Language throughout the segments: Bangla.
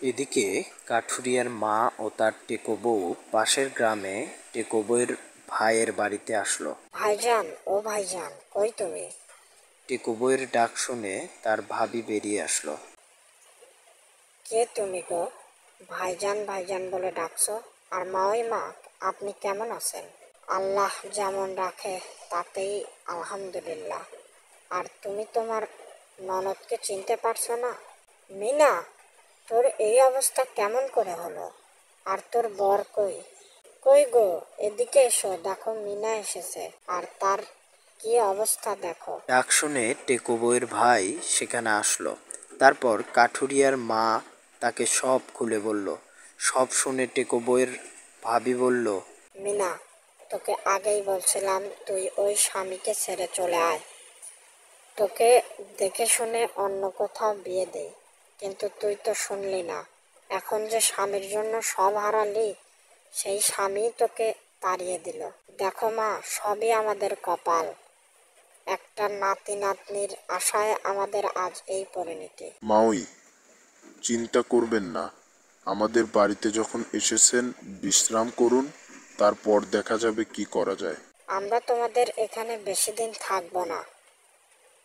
এদিকে কাঠুরিয়ার মা ও তার টেকো বউ পাশের গ্রামে টেকো বউয়ের ভাইয়ের বাড়িতে আসলো। ভাইজান, ও ভাইজান, কই তুমি? টেকো বউয়ের ডাক শুনে তার ভাবি বেরিয়ে আসলো। কে তুমি গো? ভাইজান ভাইজান বলে ডাকছো? আর মা, ওই মা, আপনি কেমন আছেন? আল্লাহ যেমন রাখে তাতেই আলহামদুলিল্লাহ। আর তুমি তোমার ননদকে চিনতে পারছো না? মিনা, তোর এই অবস্থা কেমন করে হলো? আর তোর বর কই? কই গো, এদিকে এসো, দেখো মিনা এসেছে, আর তার কি অবস্থা দেখো। ডাক শুনে টেকো বউয়ের ভাই সেখানে আসলো। তারপর কাঠুরিয়ার মা তাকে সব খুলে বলল। সব শুনে টেকো বউয়ের ভাবি বলল, মিনা, তোকে আগেই বলছিলাম তুই ওই স্বামীকে ছেড়ে চলে আয়, তোকে দেখে শুনে অন্য কোথাও বিয়ে দেই, কিন্তু তুই তো শুনলি না। এখন যে স্বামীর জন্য সব হারালি, সেই স্বামী তোকে তাড়িয়ে দিল। দেখো মা, সবই আমাদের কপাল। একটা নাতি নাতনির আশায় আমাদের আজ এই পরিণতি। মাউই, চিন্তা করবেন না। আমাদের বাড়িতে যখন এসেছেন বিশ্রাম করুন, তারপর দেখা যাবে কি করা যায়। আমরা তোমাদের এখানে বেশি দিন থাকবো না।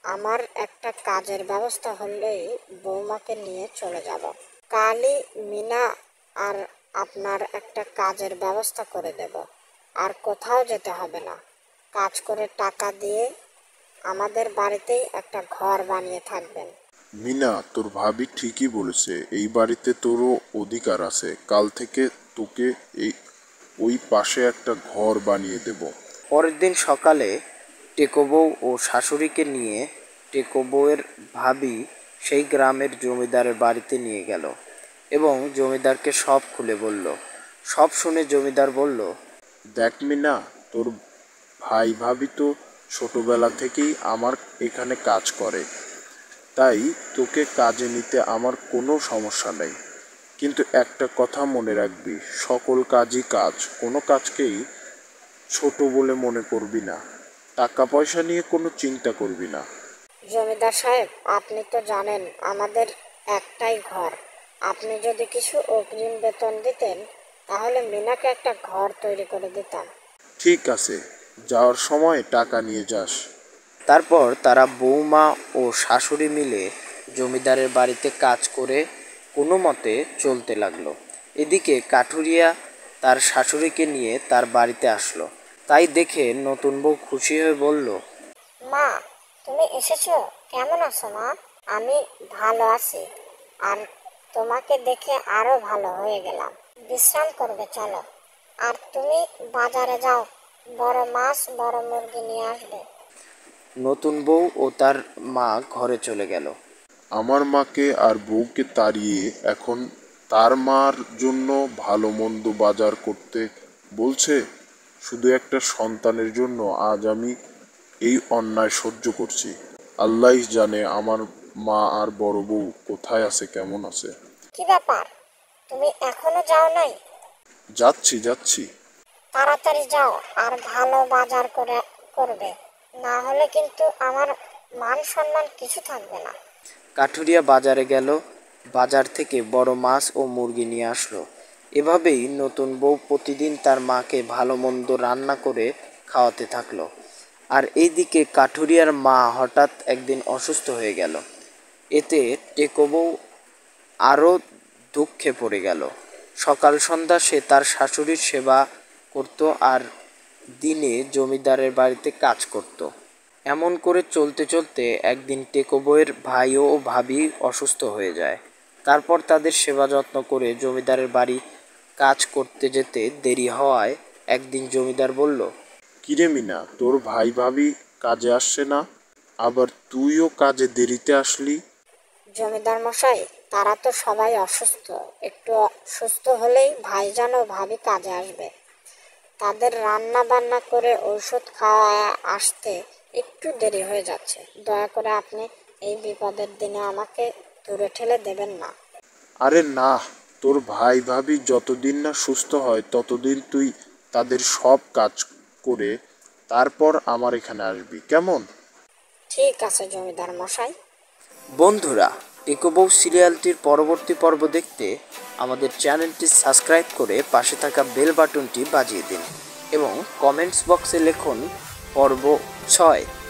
আমার একটা কাজের ব্যবস্থা হলেই বৌমাকে নিয়ে চলে যাব। কালই মিনা আর আপনার একটা কাজের ব্যবস্থা করে দেব। আর কোথাও যেতে হবে না। কাজ করে টাকা দিয়ে আমাদের বাড়িতেই একটা ঘর বানিয়ে থাকবেন। মিনা, তোর ভাবি ঠিকই বলেছে, এই বাড়িতে তোরও অধিকার আছে। কাল থেকে তোকে ওই পাশে একটা ঘর বানিয়ে দেব। পরের দিন সকালে টেকো বউ ও শাশুড়িকে নিয়ে টেকো বউয়ের ভাবি সেই গ্রামের জমিদারের বাড়িতে নিয়ে গেল এবং জমিদারকে সব খুলে বলল। সব শুনে জমিদার বলল, দেখ মিনা, তোর ভাই ভাবি তো ছোটবেলা থেকেই আমার এখানে কাজ করে, তাই তোকে কাজে নিতে আমার কোনো সমস্যা নেই। কিন্তু একটা কথা মনে রাখবি, সকল কাজই কাজ, কোনো কাজকেই ছোট বলে মনে করবি না। টাকা পয়সা নিয়ে কোনো চিন্তা করবি না। জমিদার সাহেব, আপনি তো জানেন আমাদের একটাই ঘর। আপনি যদি কিছু অগ্রিম বেতন দিতেন, তাহলে মিনাকে একটা ঘর তৈরি করে দিতাম। ঠিক আছে, যাওয়ার সময় টাকা নিয়ে যাস। তারপর তারা বৌমা ও শাশুড়ি মিলে জমিদারের বাড়িতে কাজ করে কোনো মতে চলতে লাগলো। এদিকে কাঠুরিয়া তার শাশুড়িকে নিয়ে তার বাড়িতে আসলো। তাই দেখে নতুন বউ খুশি হয়ে বলল, মা, তুমি এসেছো? কেমন আছো মা? আমি ভালো আছি। আর তোমাকে দেখে আরো ভালো হয়ে গেলাম। বিশ্রাম করবে, চলো। আর তুমি বাজারে যাও, বড় মাছ বড় মুরগি নিয়ে আসবে। নতুন বউ ও তার মা ঘরে চলে গেল। আমার মাকে আর বউকে তাড়িয়ে এখন তার মার জন্য ভালো মন্দ বাজার করতে বলছে। শুধু একটা সন্তানের জন্য আজ আমি এই অন্যায় সহ্য করছি। আল্লাহই জানে আমার মা আর বড় বউ কোথায় আছে, কেমন আছে। কি ব্যাপার, তুমি এখনো যাও নাই? যাচ্ছি যাচ্ছি। তাড়াতাড়ি যাও, আর ভালো বাজার করবে, না হলে কিন্তু আমার মান সম্মান কিছু থাকবে না। কাঠুরিয়া বাজারে গেল, বাজার থেকে বড় মাছ ও মুরগি নিয়ে আসলো। এভাবেই নতুন বউ প্রতিদিন তার মাকে ভালো মন্দ রান্না করে খাওয়াতে থাকলো। আর এইদিকে কাঠুরিয়ার মা হঠাৎ একদিন অসুস্থ হয়ে গেল। এতে টেকো বউ আরও দুঃখে পড়ে গেল। সকাল সন্ধ্যা সে তার শাশুড়ির সেবা করত আর দিনে জমিদারের বাড়িতে কাজ করত। এমন করে চলতে চলতে একদিন টেকো বউয়ের ভাই ও ভাবি অসুস্থ হয়ে যায়। তারপর তাদের সেবা যত্ন করে জমিদারের বাড়ি কাজ করতে যেতে দেরি হওয়ায় একদিন জমিদার বলল, কিরে মিনা, তোর ভাই ভাবি কাজে আসছে না, আবার তুইও কাজে দেরিতে আসলি। জমিদার মশাই, তারা তো সবাই অসুস্থ। একটু সুস্থ হলেই ভাইজান ও ভাবি কাজে আসবে। তাদের রান্না বান্না করে ঔষধ খাওয়া আসতে একটু দেরি হয়ে যাচ্ছে। দয়া করে আপনি এই বিপদের দিনে আমাকে দূরে ঠেলে দেবেন না। আরে না, তোর ভাই ভাবি যতদিন না সুস্থ হয় ততদিন তুই তাদের সব কাজ করে তারপর আমার এখানে আসবি, কেমন? ঠিক আছে জমিদার মশাই। বন্ধুরা, ইকোবউ সিরিয়ালটির পরবর্তী পর্ব দেখতে আমাদের চ্যানেলটি সাবস্ক্রাইব করে পাশে থাকা বেল বাটনটি বাজিয়ে দিন এবং কমেন্টস বক্সে লিখুন পর্ব 6।